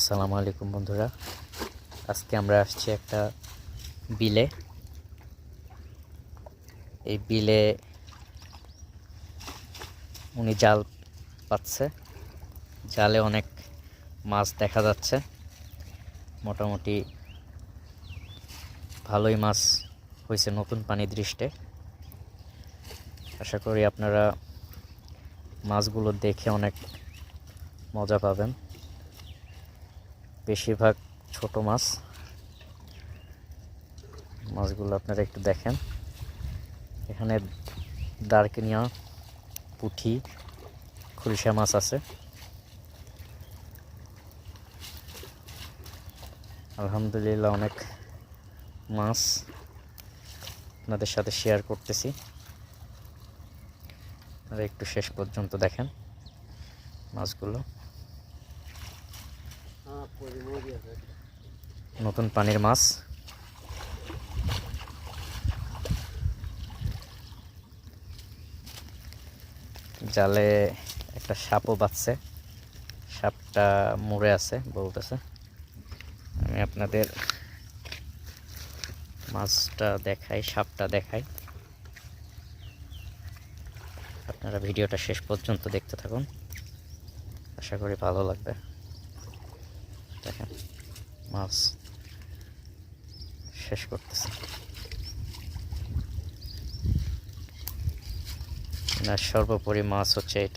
আসসালামু আলাইকুম বন্ধুরা, আজকে আমরা আসছি একটা বিলে। এই বিলে উনি জাল পাচ্ছে, জালে অনেক মাছ দেখা যাচ্ছে। মোটামুটি ভালোই মাছ হয়েছে নতুন পানি দৃষ্টে। আশা করি আপনারা মাছগুলো দেখে অনেক মজা পাবেন। বেশিরভাগ ছোট মাছ, মাছগুলো আপনারা একটু দেখেন। এখানে দারকিনিয়া, পুঁটি, খুলসা মাছ আছে। আলহামদুলিল্লাহ অনেক মাছ আপনাদের সাথে শেয়ার করতেছি, আপনারা একটু শেষ পর্যন্ত দেখেন মাছগুলো। নতুন পানির মাছ। জালে একটা সাপও বাঁচছে, সাপটা মরে আছে বলতেছে। আমি আপনাদের মাছটা দেখাই, সাপটা দেখাই, আপনারা ভিডিওটা শেষ পর্যন্ত দেখতে থাকুন, আশা করি ভালো লাগবে। দেখেন মাছ শেষ করতেছে না, সর্বোপরি মাছ হচ্ছে এটা।